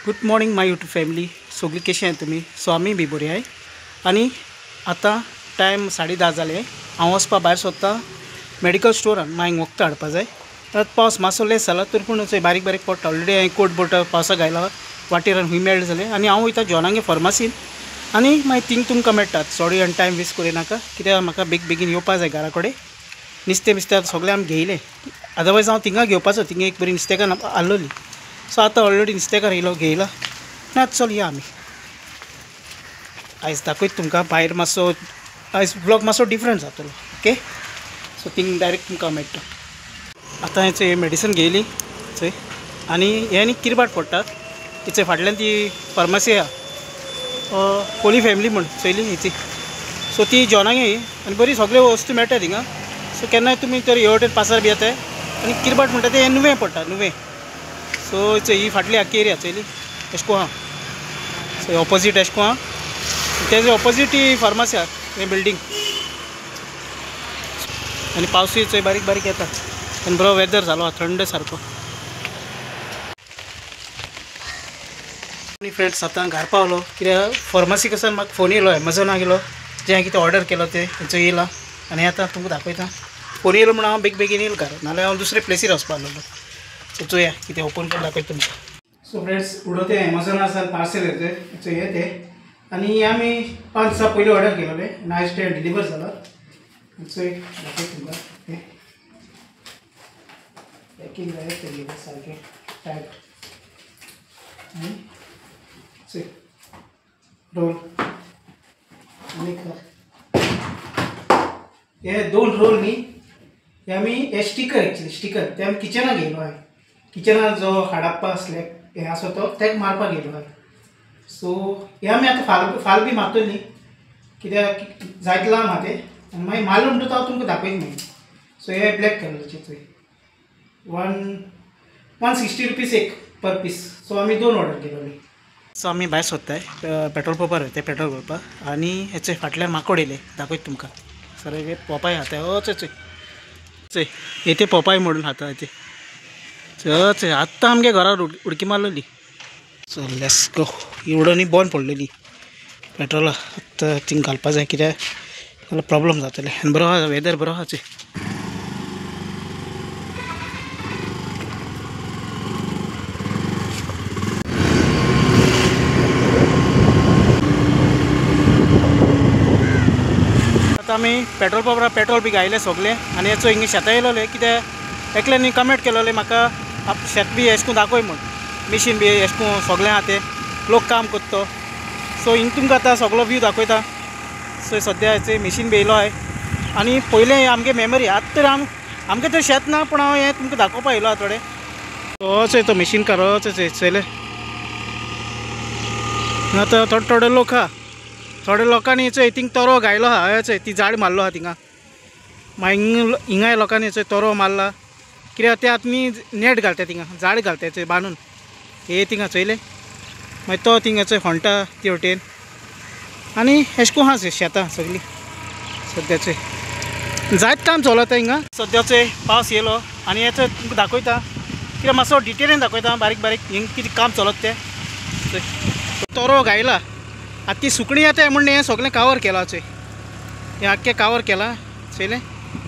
Good morning my YouTube family. सगळी कशी आहे तुम्ही? सो आम्ही बी बरी आहे. आणि आता टायम 10:30 जाले. हांव वचपा भायर सोदता मेडिकल स्टोरान. मागीर वखदां हाडपा जाय. तर पावस मातसो लेस जाला तर पूण बारीक बारीक पडटा. ऑलरेडी हांवें कोट बोट पावसाक घायला वाटेर खूंय मेळ्ळें जालें. आनी हांव वयता जॉनागे फार्मासीन आनी मागीर थिंग तुमकां मेळटात. चोड आनी टायम वेस्ट करिनाका कित्याक म्हाका बेगीन येवपा जाय घरा कडेन. नुस्तें सगळें आमी घेयलें. अदरवायज हांव थिंगा घेवपाचो. थिंगा एक बरी नुस्तेकार आसलोली. सो आतां ऑलरेडी नुस्तेकार येयलो घेयला ना. चल या आमी आयज दाखयत तुमकां भायर. मातसो आयज ब्लॉग मातसो डिफरंट जातलो. ओके. सो थिंग डायरेक्ट तुमकां मेळटा. आतां हें मेडिसीन घेयली थंय आनी हें न्ही किरबाट पडटा. हेचे फाटल्यान ती फार्मासी आहा पोली फॅमिली म्हण चयली हेची. सो ती जॉनागे आनी बरी सगळे वस्तू मेळटा थिंगा. सो केन्नाय तुमी तर हे वटेन पासार बी येताय आनी किरबाट म्हणटा तें नुवें पडटा नुवें. सो ही फाटली आख्खी एरिया चयली एशको आहा. सो ऑपोजीट एशको आहा. तेजे ऑपोजीट ही फार्मासी आहा हें बिल्डींग. आनी पावसूय चंय बारीक बारीक येता आनी बरो वेदर जालो आहा थंड सारको. आनी फ्रेंड्स आतां घरा पावलो कित्याक फार्मासी कडच्यान म्हाका फोन येयलो एमेझॉनाक येयलो. जें हांवें कितें ऑर्डर केलो तें तेंचो येयला आनी आतां तुमकां दाखयता. फोन येयलो म्हणून हांव बेगीन येयलो घरा. नाल्यार हांव दुसरे प्लेसीर वचपा आसलोलो. सो चोया कितें ओपन करून दाखयता तुमकां. सो फ्रेंड्स उडो तें एमेझॉनासान पार्सल येते हें तें आनी आमी 5 दिसां पयलीं ऑर्डर केलोलें आनी आयज तें डिलिव्हर जालां. चोय दाखयता तुमकां. हें पॅकींग जाय तें सारकें टायट आनी चोय रोल आनी हे 2 रोल न्ही. हे आमी हे स्टिकर एक्चुअली स्टिकर ते आमी किचनाक घेयलो हांवें. किचनाक जो हाडाप्पा स्लॅब हें आसा तो तेका मारपाक घेयलो हांवें. सो हे आमी आतां फाल बी मारतली कित्याक जायत लांब आहा तें आनी मागीर मारलो म्हणटूच हांव तुमकां दाखयता मागीर. सो हे ब्लॅक कलरचे चोय 160 रुपीज एक पर पीस. सो आमी 2 ऑर्डर केलोली. सो आमी भायर सोदताय पेट्रोल पंपार वयताय पेट्रोल घालपाक आनी हेचे फाटल्यान माकोड येयले दाखयता तुमकां. सर हे पोपाय हाताय चोय चोय चोय येते पोपाय म्हणून खाता ते चय आत्तां आमगे घरार उडकी मारलेली. So let's go. ही उडोनी बंद पडलेली पेट्रोला. आतां थिंग घालपा जाय कित्याक जाल्यार प्रॉब्लम जातले. आनी बरो आहा वेदर बरो आहा चोय. आतां आमी पेट्रोल पंपार पेट्रोल बी घायलें सगलें आनी हेचो हिंगा शेतां येयलोले कित्याक एकल्यानी कमेंट केलोलें म्हाका शेत बी एशको दाखय म्हूण. मिशीन बी एशको सगळें आहा तें लोक काम करता. सो हिंग तुमकां आतां सगळो व्यू दाखयता. सो सद्या हेचें मिशीन बी येयलो आहे आनी पयलें आमगे मेमरी आतां तर आमगे तर शेत ना पूण हांव हें तुमकां दाखोवपा येयलो आहा थोडें. चोय तो मिशीन कार चोय चयले. आतां थोडे लोक आहा. थोड्या लोकांनी चोय थिंग तोरो घायलो आहा. चोय ती झाड मारलो आहा थिंगा. मागीर हिंगाय लोकांनी चोय तोरो मारला कित्याक ते आतां न्ही नेट घालता थिंगा झाड घालता चोय बांदून हे थिंगा चयले. मागीर तो थिंगा चोय फोंडटा ते वटेन आनी एशको आहा चोय शेतां सगळीं सद्या चोय जायत काम चलता हिंगा. सद्या चोय पावस येयलो आनी हे चोय तुमकां दाखयता कित्याक मातसो डिटेलीन दाखयता बारीक बारीक हिंग कितें काम चलत तें. तोरो घायला आतां ती सुकणी येताय म्हणून हें सगळें कावर केलां चोय. हें आख्खें कावर केलां चयलें.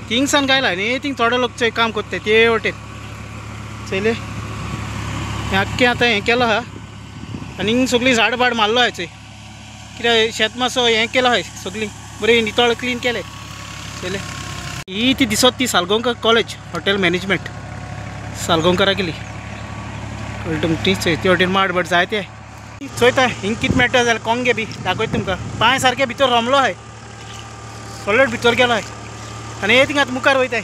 थिंगसान गायला आनी थिंग थोडे लोक चोय काम करताय ते वटेन चयले. हें आख्खें आतां हें केलां आहा आनी हिंग सगळीं झाड भाड मारलो आहाय चोय कित्याक शेत मातसो हें केलो आहाय सगळीं बरी नितळ क्लीन केलें चयले. ही ती दिसत ती सालगांवकर कॉलेज हॉटेल मॅनेजमेंट सालगांवकारा गेली कळटुमटी चोय ते वटेन माड बट जाय ते चोयता हिंग कितें मेळटा जाल्यार कोंगे बी दाखयता तुमकां. पांय सारके भितर रोमलो आहाय सोलट भितर गेलो आहाय आनी हे थिंगा आतां मुखार वयताय.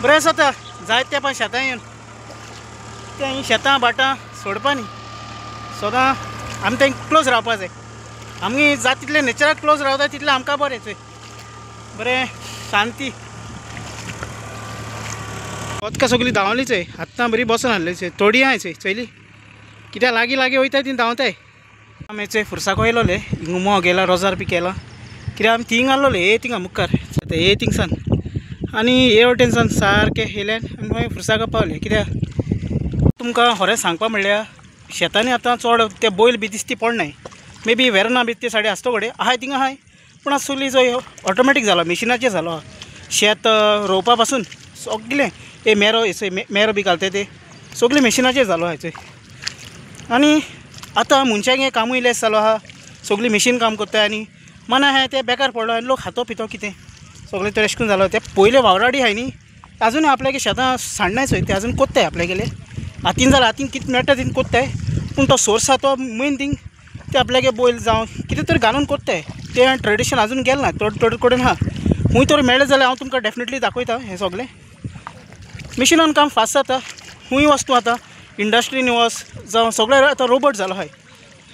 बरें जाता जायत ते पांय शेतां येवन तें शेतां भाटां सोडपा न्ही सदां आमी तें क्लोज रावपा जाय. आमी जाता तितलें नेचराक क्लोज रावता तितलें आमकां बरें चोय बरें शांती. वचका सगळीं धांवली चोय आतां बरी बसून आहली चोय थोडी आहाय चोय चयली कित्याक लागीं लागीं वयताय ती धांवताय. आमी चोय फुरसाको येयलोले हिंग मोग गेला रोजार बी केला कित्याक आमी थिंग आहलोले हे थिंगा मुखार हे थिंगसान आनी हे वटेनसान सारकें येयलें आनी मागीर फुरसाको पावले. कित्याक तुमकां खरें सांगपा म्हणल्यार शेतांनी आतां चड ते बैल बी दिसती पडनाय. मे बी वेरना बी ते सायडी आसता कडेन आहाय थिंगा आहाय, पूण आज सगळी जो ऑटोमॅटीक जालो, मिशिनाचेर जालो आहा. शेत रोवपा पासून सगळें हे मेरो मेरो बी घालता ते सगळें मिशिनाचेर जालो आहा थंय. आनी आतां मनशांक हें कामूय लेस जालो आहा, सगळीं मिशीन काम करता आनी मना हें तें बेकार पडलो आनी लोक खातो पितो कितें सगळें तें अशें करून जालो. ते पयले वावराडी आहाय न्ही अजून आपल्यागे शेतां सांडनाय ते अजून कोत्ताय आपल्यागेले हातीन जाल्यार हातीन कितें मेळटा तितून कोत्ताय. पूण तो सोर्स आहा तो मेन थिंग ते आपल्यागे बैल जावं कितें तरी घालून कोत्ताय. तें ट्रेडिशन अजून गेलें ना, थोडे कडेन आहा. खूंय तरी मेळ्ळें जाल्यार हांव तुमकां डेफिनेटली दाखयता. हें सगळें मिशिनान काम फास्ट जाता. खूंय वस्तू आतां इंडस्ट्रीन वच जावं सगळें आतां रोबोट जालो आहाय.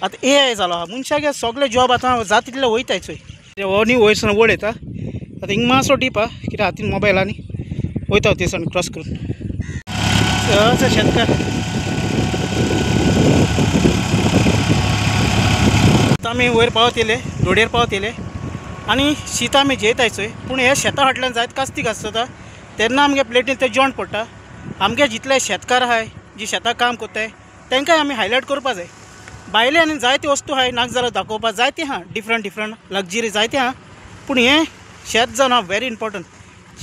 आतां AI जालो आहा. मनशागे सगळे जॉब आतां जाता तितले वयताय चोय. हो न्ही वयरसून वड येता. आतां हिंग मातसो डीप आहा कित्याक हातीन मोबायल आनी वयता थंयसून क्रॉस करून शेतकार. आतां आमी वयर पावत येयले, धोडेर पावत येयले आनी शीत आमी जेयताय चोय. पूण हे शेता फाटल्यान जायत कास्तीक आसता तेन्ना आमगे प्लेटीन तें जेवण पडटा. आमगे जितले शेतकार आहाय जी शेतां काम कोत्ताय तांकांय आमी हायलायट करपा जाय. भायले आनी जायते वस्तू आहाय नाका जाल्यार दाखोवपा जायते आहा, डिफरंट लग्जरी जायते आहा. पूण हें शेत जावन आहा व्हेरी इम्पॉर्टंट.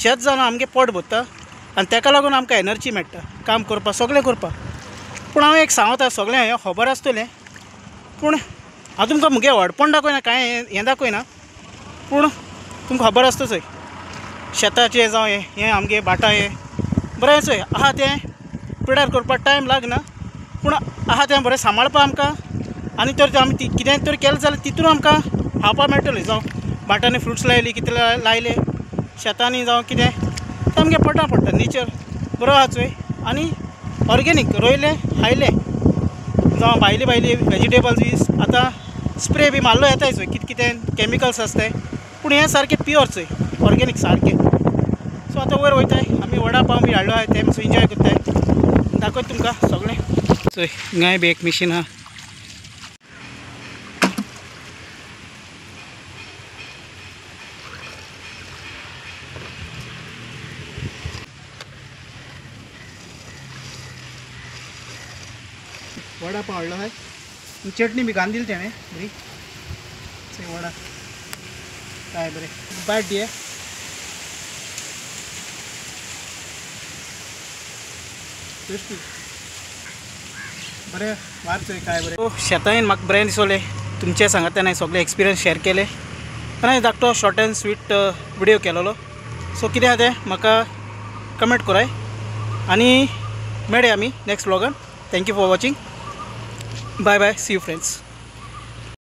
शेत जावन आमगे पोट भरता आनी ताका लागून आमकां एनर्जी मेळटा काम करपा सगळें करपा. पूण हांव एक सांगता सगळें हें खबर आसतलें पूण हांव तुमकां मुगे व्हडपण दाखयना, कांय हें दाखयना. पूण तुमकां खबर आसता चोय शेताचें जावं हें आमगे भाटां हें बरें चोय आहा. तें पिड्यार करपाक टायम लागना पूण आहा तें बरें सांबाळपा आमकां. आनी तर आमी कितें तरी केलें जाल्यार तितून आमकां खावपा मेळटलें. जावं भाटांनी फ्रुट्स लायली कितें लायले शेतांनी जावं कितें तें आमगे पोटां पडटा. नेचर बरो आहा चोय आनी ऑर्गेनीक रोयलें खायलें. जावं भायली वेजिटेबल्स बी आतां स्प्रे बी मारलो येताय चोय कितें कॅमिकल्स आसताय. पूण हें सारकें प्युअर चोय ऑर्गेनीक सारकें. सो आतां वयर वयताय आमी वडा पाव बी हाडलो आहाय ते मातसो एन्जॉय करताय. दाखयता तुमकां सगळें चोय. हिंगाय बी एक मिशीन आहा. वडा पाव हाडलो आहाय. चटणी बी घालून दिली तेणें बरी वडा काय बरें बायट दिये. टेस्टी बरें वार चोय काय बरें. शेतांनी म्हाका बरें दिसलें. तुमचे सांगात हांवें सगळे एक्सपिरियन्स शेअर केले आनी हांवें धाकटो शॉर्ट एंड स्वीट विडियो केलेलो. सो कितें आहा तें म्हाका कमेंट कराय आनी मेळया आमी नेक्स्ट व्लॉगान. Thank you for watching. Bye bye. See you friends.